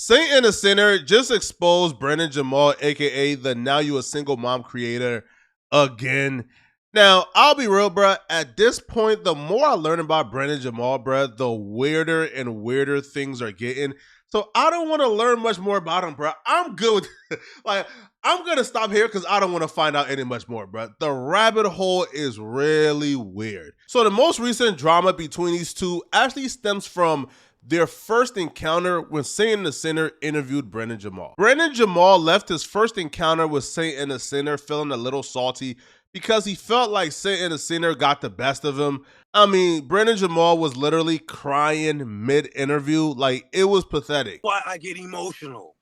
Saint and the Sinner just exposed Brendan Jamal, aka the Now You a Single Mom creator, again. Now, I'll be real, bruh. At this point, the more I learn about Brendan Jamal, bruh, the weirder and weirder things are getting. So I don't want to learn much more about him, bruh. I'm good with like I'm gonna stop here because I don't want to find out any much more, bruh. The rabbit hole is really weird. So the most recent drama between these two actually stems from their first encounter when Saint and the Sinner interviewed Brendan Jamal. Brendan Jamal left his first encounter with Saint and the Sinner feeling a little salty because he felt like Saint and the Sinner got the best of him. I mean, Brendan Jamal was literally crying mid-interview. Like, it was pathetic. Why I get emotional.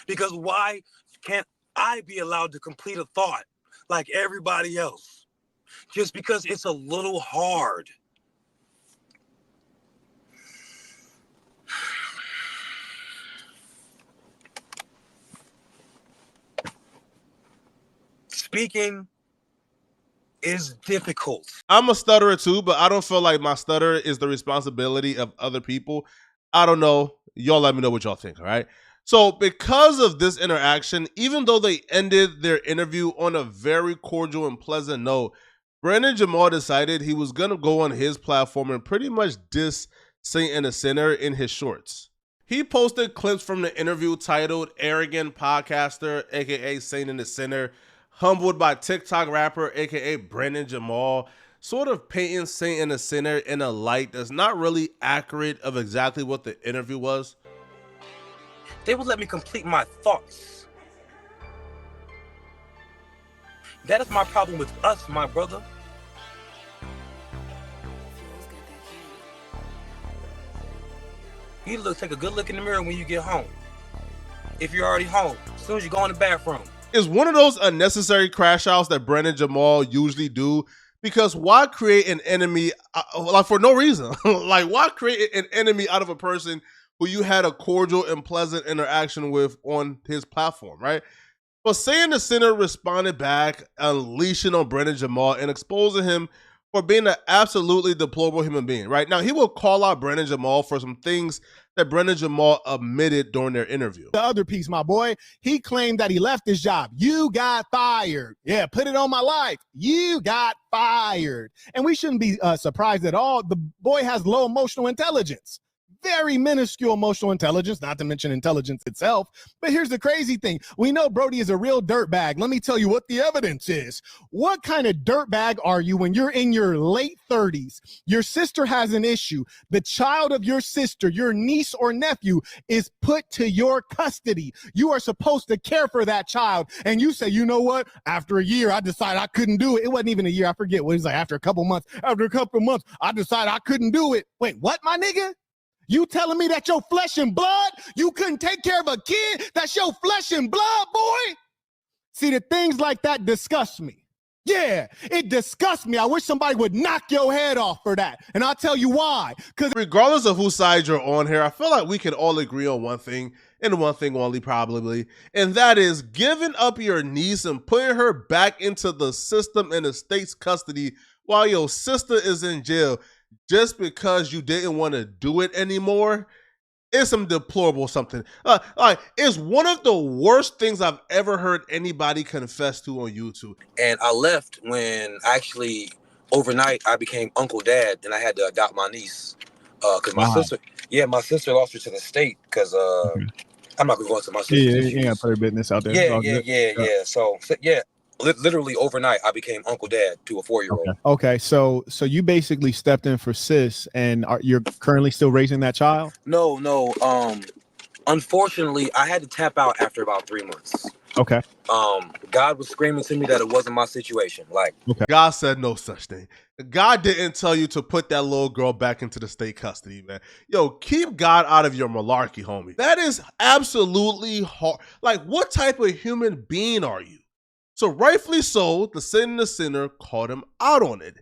Because why can't I be allowed to complete a thought like everybody else? Just because it's a little hard. Speaking is difficult. I'm a stutterer too, but I don't feel like my stutter is the responsibility of other people. I don't know. Y'all let me know what y'all think, all right? So because of this interaction, even though they ended their interview on a very cordial and pleasant note, Brendan Jamal decided he was going to go on his platform and pretty much diss Saint and the Sinner in his shorts. He posted clips from the interview titled Arrogant Podcaster, aka Saint and the Sinner, humbled by TikTok rapper, aka Brendan Jamal, sort of painting Saint and the Sinner in a light that's not really accurate of exactly what the interview was. They would let me complete my thoughts. That is my problem with us, my brother. You take a good look in the mirror when you get home. If you're already home, as soon as you go in the bathroom. It's one of those unnecessary crash outs that Brendan Jamal usually do, because why create an enemy like for no reason? Like, why create an enemy out of a person who you had a cordial and pleasant interaction with on his platform, right? But Saint and the Sinner responded back, unleashing on Brendan Jamal and exposing him for being an absolutely deplorable human being, right? Now, he will call out Brendan Jamal for some things that Brendan Jamal admitted during their interview. The other piece, my boy, he claimed that he left his job. You got fired. Yeah, put it on my life. You got fired. And we shouldn't be surprised at all. The boy has low emotional intelligence. Very minuscule emotional intelligence, not to mention intelligence itself. But here's the crazy thing. We know Brody is a real dirtbag. Let me tell you what the evidence is. What kind of dirtbag are you when you're in your late 30s? Your sister has an issue. The child of your sister, your niece or nephew, is put to your custody. You are supposed to care for that child. And you say, you know what? After a year, I decided I couldn't do it. It wasn't even a year. I forget what he's like. After a couple months, I decided I couldn't do it. Wait, what, my nigga? You telling me that your flesh and blood, you couldn't take care of a kid? That's your flesh and blood, boy? See, the things like that disgust me. Yeah, it disgusts me. I wish somebody would knock your head off for that. And I'll tell you why. Because regardless of whose side you're on here, I feel like we can all agree on one thing, and one thing only probably, and that is giving up your niece and putting her back into the system in the state's custody while your sister is in jail just because you didn't want to do it anymore. It's some deplorable something. It's one of the worst things I've ever heard anybody confess to on YouTube. And I left when actually overnight I became Uncle Dad and I had to adopt my niece. Because my sister lost her to the state because I'm not going to go into my sister's issues. Yeah, put her business out there. Yeah. So literally overnight I became Uncle Dad to a 4-year-old. Okay. So you basically stepped in for sis, and you're currently still raising that child? No. Unfortunately, I had to tap out after about 3 months. Okay. God was screaming to me that it wasn't my situation. God said no such thing. God didn't tell you to put that little girl back into the state custody, man. Yo, keep God out of your malarkey, homie. That is absolutely hard. Like, what type of human being are you? So rightfully so, the Saint and the Sinner called him out on it.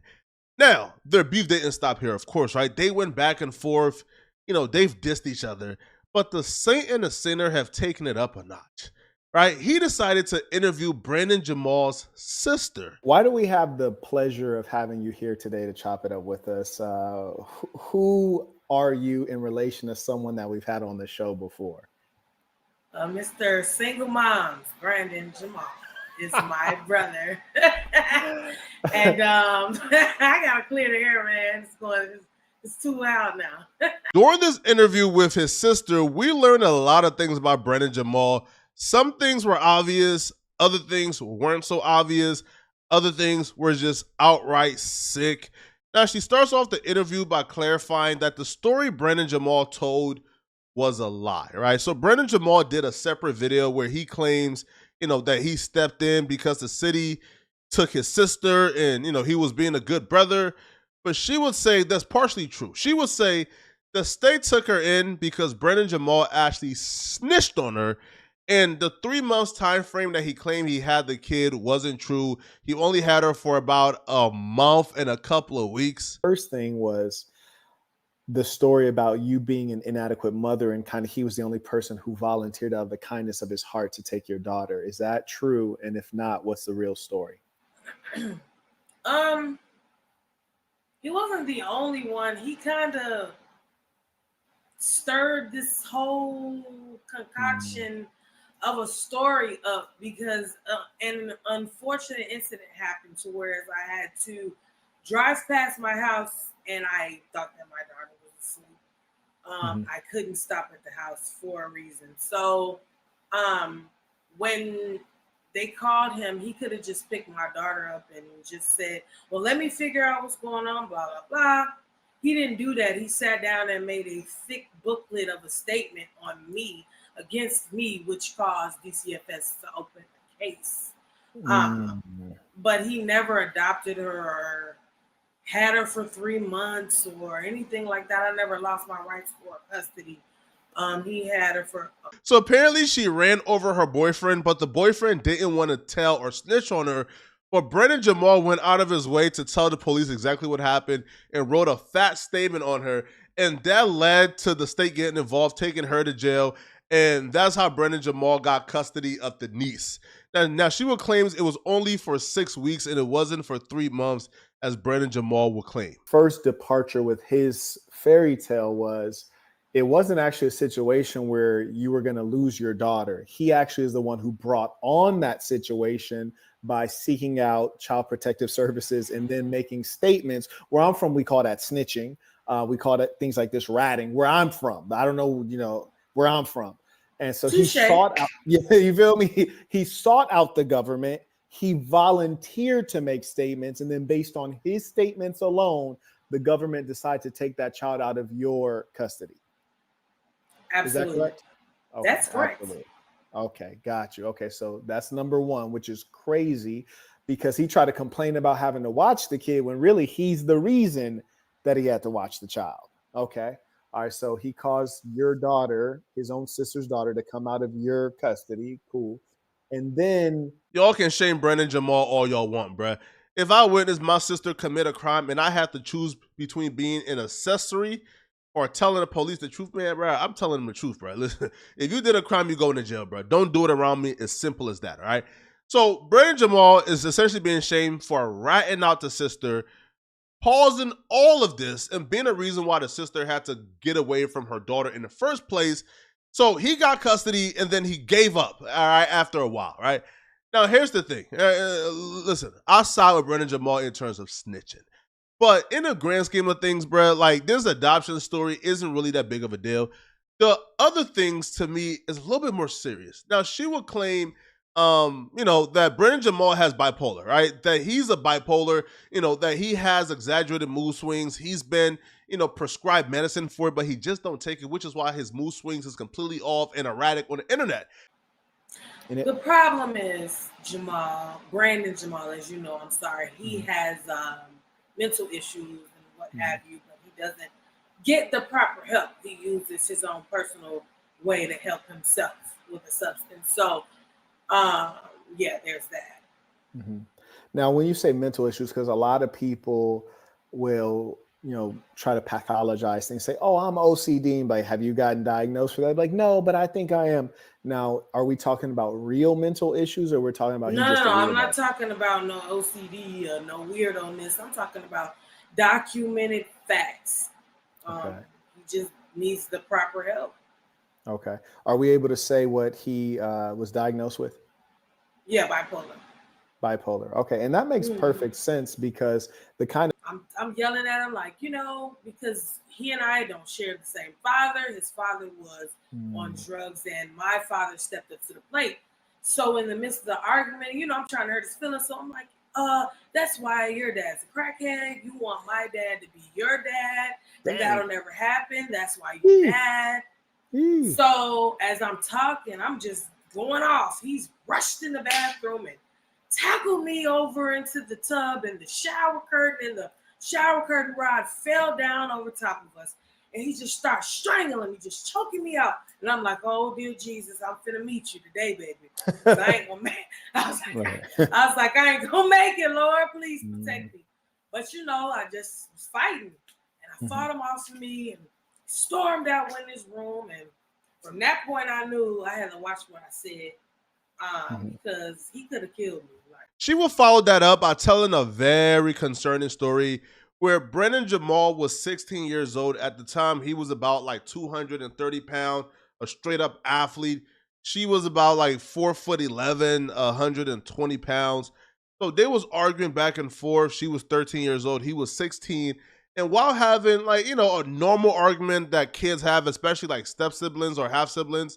Now, their beef didn't stop here, of course, right? They went back and forth. You know, they've dissed each other. But the Saint and the Sinner have taken it up a notch, right? He decided to interview Brendan Jamal's sister. Why do we have the pleasure of having you here today to chop it up with us? Who are you in relation to someone that we've had on the show before? Mr. Single Moms, Brandon Jamal is my brother. And I gotta clear the air, man. It's too loud now. During this interview with his sister, we learned a lot of things about Brendan Jamal. Some things were obvious, other things weren't so obvious, other things were just outright sick. Now, she starts off the interview by clarifying that the story Brendan Jamal told was a lie, right? So Brendan Jamal did a separate video where he claims, that he stepped in because the city took his sister and, he was being a good brother. But she would say that's partially true. She would say the state took her in because Brendan Jamal actually snitched on her, and the 3 months time frame that he claimed he had the kid wasn't true. He only had her for about a month and a couple of weeks. First thing was the story about you being an inadequate mother, and kind of he was the only person who volunteered out of the kindness of his heart to take your daughter. Is that true? And if not, what's the real story? He wasn't the only one. He kind of stirred this whole concoction of a story up because an unfortunate incident happened to where I had to drive past my house and I thought that my daughter was asleep. I couldn't stop at the house for a reason. So when they called him, he could have just picked my daughter up and just said, well, let me figure out what's going on, blah, blah, blah. He didn't do that. He sat down and made a thick booklet of a statement on me, against me, which caused DCFS to open the case. But he never adopted her or had her for 3 months or anything like that. I never lost my rights for custody. He had her for. So apparently she ran over her boyfriend, but the boyfriend didn't want to tell or snitch on her. But Brendan Jamal went out of his way to tell the police exactly what happened and wrote a fat statement on her. And that led to the state getting involved, taking her to jail. And that's how Brendan Jamal got custody of the niece. Now she would claim it was only for 6 weeks and it wasn't for 3 months, as Brendan Jamal would claim. First departure with his fairy tale was, it wasn't actually a situation where you were going to lose your daughter. He actually is the one who brought on that situation by seeking out child protective services and then making statements. Where I'm from, we call that snitching. We call it things like this ratting. Where I'm from, I don't know, where I'm from. And so he sought out, you feel me? He sought out the government. He volunteered to make statements. And then based on his statements alone, the government decided to take that child out of your custody. Absolutely. Is that correct? Okay, that's correct. Absolutely. Okay, got you. Okay, so that's number one, which is crazy because he tried to complain about having to watch the kid when really he's the reason that he had to watch the child. Okay. All right, so he caused your daughter, his own sister's daughter, to come out of your custody. Cool. And then y'all can shame Brendan Jamal all y'all want, bruh. If I witnessed my sister commit a crime and I have to choose between being an accessory or telling the police the truth, man, bro, I'm telling them the truth, bro. Listen, if you did a crime, you go into jail, bro. Don't do it around me. As simple as that, all right? So Brendan Jamal is essentially being shamed for ratting out the sister, pausing all of this, and being a reason why the sister had to get away from her daughter in the first place. So he got custody, and then he gave up, all right, after a while, right? Now, here's the thing. Listen, I side with Brendan Jamal in terms of snitching. But in the grand scheme of things, bro, like this adoption story isn't really that big of a deal. The other things to me is a little bit more serious. Now, she would claim, that Brendan Jamal has bipolar, right? That he's a bipolar, that he has exaggerated mood swings. He's been, prescribed medicine for it, but he just don't take it, which is why his mood swings is completely off and erratic on the internet. The problem is Brandon Jamal, as you know, I'm sorry, he has mental issues and what have you, but he doesn't get the proper help. He uses his own personal way to help himself with a substance. So, there's that. Mm-hmm. Now, when you say mental issues, because a lot of people will, try to pathologize things, say, oh, I'm OCD, but have you gotten diagnosed for that? Like, no, but I think I am. Now, are we talking about real mental issues or we're talking about No, I'm not talking about no OCD or no weirdness. I'm talking about documented facts. Okay. He just needs the proper help. Okay. Are we able to say what he was diagnosed with? Yeah, bipolar. Bipolar. Okay. And that makes Mhm. perfect sense because the kind I'm yelling at him like, because he and I don't share the same father. His father was on of drugs, and my father stepped up to the plate. So in the midst of the argument, I'm trying to hurt his feelings. So I'm like, that's why your dad's a crackhead. You want my dad to be your dad, and dang. that'll never happen. That's why you're Eee. mad. Eee. So as I'm talking, I'm just going off. He's rushed in the bathroom and tackled me over into the tub, and the shower curtain rod fell down over top of us. And he just started strangling me, just choking me out. And I'm like, oh, dear Jesus, I'm finna meet you today, baby. Because I ain't gonna make I was like, I ain't gonna make it, Lord. Please protect me. But I just was fighting. And I fought him off of me and stormed out in his room. And from that point, I knew I had to watch what I said. Because he could have killed me. She will follow that up by telling a very concerning story where Brennan Jamal was 16 years old. At the time, he was about like 230 pounds, a straight up athlete. She was about like 4'11", 120 pounds. So they was arguing back and forth. She was 13 years old. He was 16. And while having a normal argument that kids have, especially like step siblings or half siblings,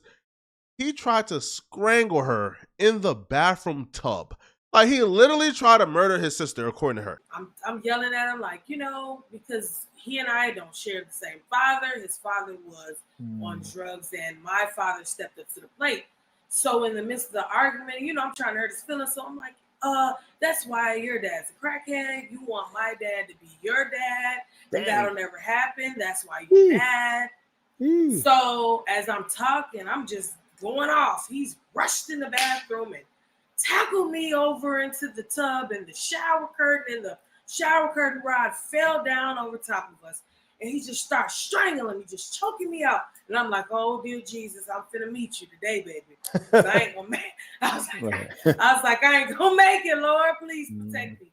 he tried to strangle her in the bathroom tub. Like, he literally tried to murder his sister, according to her. I'm yelling at him like, because he and I don't share the same father. His father was on drugs, and my father stepped up to the plate. So in the midst of the argument, I'm trying to hurt his feelings. So I'm like, that's why your dad's a crackhead. You want my dad to be your dad, and that'll never happen. That's why you're mad. So as I'm talking, I'm just going off. He's rushed in the bathroom and tackled me over into the tub, and the shower curtain rod fell down over top of us. And he just started strangling me, just choking me out. And I'm like, oh, dear Jesus, I'm finna meet you today, baby. I ain't gonna make I was like, I ain't gonna make it, Lord. Please protect me.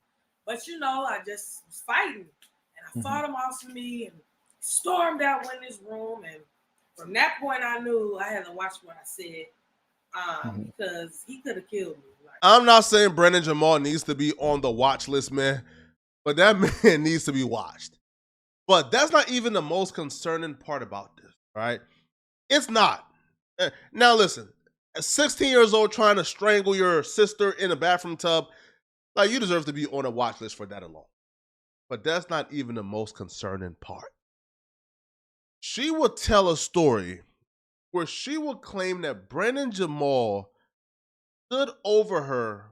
But I just was fighting. And I fought him off of me and stormed out in his room. And from that point, I knew I had to watch what I said. Because he could have killed me. I'm not saying Brennan Jamal needs to be on the watch list, man, but that man needs to be watched. But that's not even the most concerning part about this, right? It's not. Now listen, at 16 years old trying to strangle your sister in a bathroom tub, like, you deserve to be on a watch list for that alone. But that's not even the most concerning part. She would tell a story where she would claim that Brennan Jamal stood over her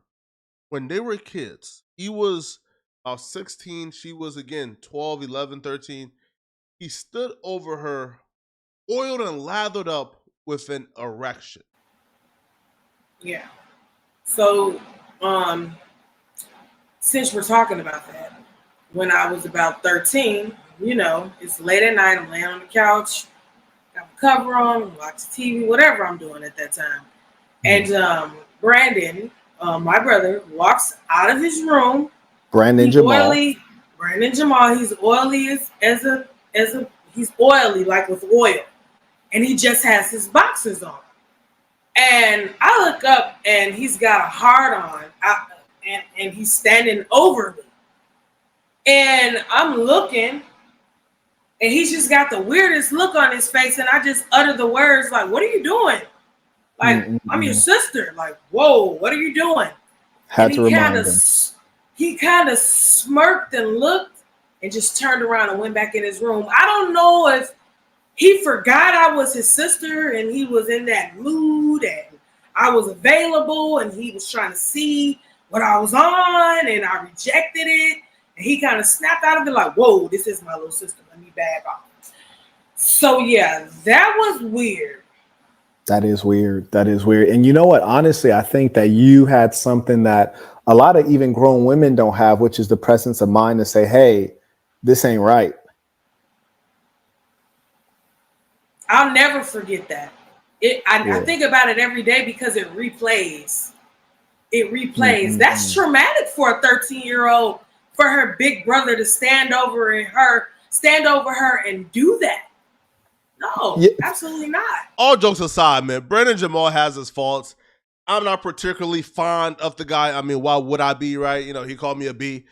when they were kids. He was about 16. She was, again, 12, 11, 13. He stood over her, oiled and lathered up with an erection. Yeah. So, since we're talking about that, when I was about 13, it's late at night. I'm laying on the couch, got my cover on, watch TV, whatever I'm doing at that time. And Brandon, my brother, walks out of his room. Brandon Jamal. Brandon Jamal. He's oily he's oily, like with oil, and he just has his boxers on. And I look up, and he's got a heart on, and he's standing over me. And I'm looking, and he's just got the weirdest look on his face, and I just utter the words like, "What are you doing?" Like, I'm your sister. Like, whoa, what are you doing? Had to remind him. He kind of smirked and looked and just turned around and went back in his room. I don't know if he forgot I was his sister and he was in that mood and I was available and he was trying to see what I was on and I rejected it. And he kind of snapped out of it like, whoa, this is my little sister. Let me back off. So, yeah, that was weird. That is weird. That is weird. And you know what? Honestly, I think that you had something that a lot of even grown women don't have, which is the presence of mind to say, hey, this ain't right. I'll never forget that. I think about it every day because it replays. It replays. That's traumatic for a 13-year-old, for her big brother to stand over her and do that. No, Yeah. absolutely not. All jokes aside, man, Brendan Jamal has his faults. I'm not particularly fond of the guy. I mean, why would I be, right? You know, he called me a B,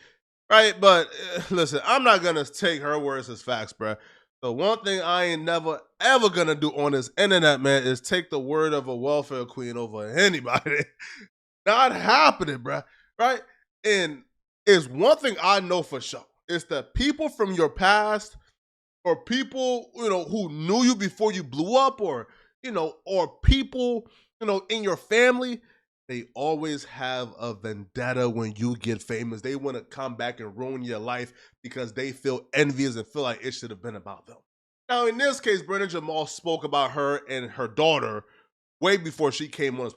right? But listen, I'm not going to take her words as facts, bro. The one thing I ain't never, ever going to do on this internet, man, is take the word of a welfare queen over anybody. Not happening, bro, right? And it's one thing I know for sure. It's that people from your past or people, you know, who knew you before you blew up or, you know, or people, you know, in your family, they always have a vendetta when you get famous. They want to come back and ruin your life because they feel envious and feel like it should have been about them. Now, in this case, Brendan Jamal spoke about her and her daughter way before she came on,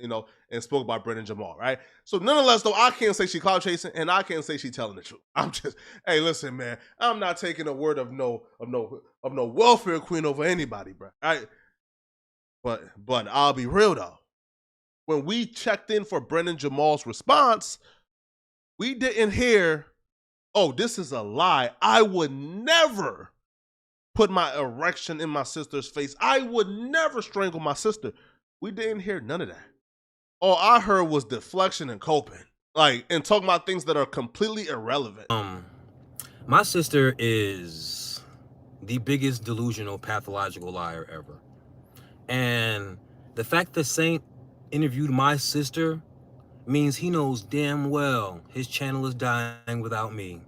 you know, and spoke about Brendan Jamal, right? So nonetheless, though, I can't say she cloud chasing, and I can't say she telling the truth. I'm just, hey, listen, man, I'm not taking a word of no welfare queen over anybody, bro. Right? But I'll be real though. When we checked in for Brendan Jamal's response, we didn't hear, "Oh, this is a lie. I would never put my erection in my sister's face. I would never strangle my sister." We didn't hear none of that. All I heard was deflection and coping, like, and talking about things that are completely irrelevant. My sister is the biggest delusional, pathological liar ever. And the fact that Saint interviewed my sister means he knows damn well his channel is dying without me.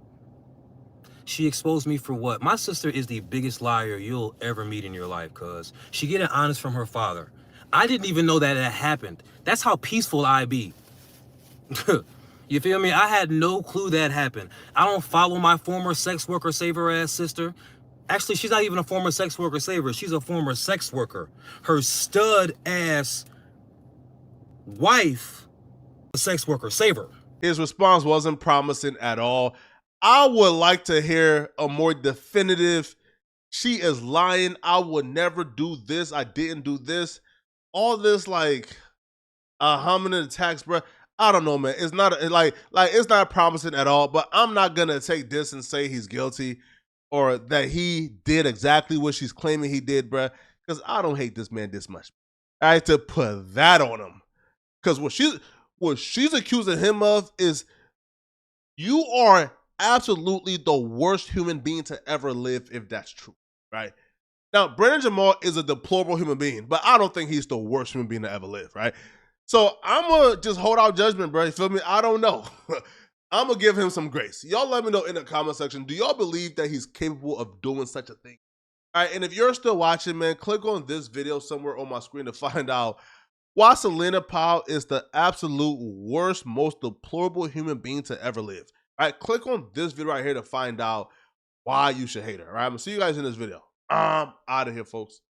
She exposed me for what? My sister is the biggest liar you'll ever meet in your life, cuz she get it honest from her father. I didn't even know that it happened. That's how peaceful I be. You feel me? I had no clue that happened. I don't follow my former sex worker saver ass sister. Actually, she's not even a former sex worker saver. She's a former sex worker. Her stud ass wife, a sex worker saver. His response wasn't promising at all. I would like to hear a more definitive, "She is lying. I would never do this. I didn't do this." All this like a hominin attacks, bro. I don't know, man. It's not like it's not promising at all. But I'm not gonna take this and say he's guilty or that he did exactly what she's claiming he did, bro. Because I don't hate this man this much. I had to put that on him. Because what she's accusing him of is, you are absolutely the worst human being to ever live if that's true, right? Now, Brendan Jamal is a deplorable human being, but I don't think he's the worst human being to ever live, right? So I'm going to just hold out judgment, bro. You feel me? I don't know. I'm going to give him some grace. Y'all let me know in the comment section, do y'all believe that he's capable of doing such a thing? All right, and if you're still watching, man, click on this video somewhere on my screen to find out why Selena Powell is the absolute worst, most deplorable human being to ever live. All right, click on this video right here to find out why you should hate her. All right, I'm going to see you guys in this video. I'm out of here, folks.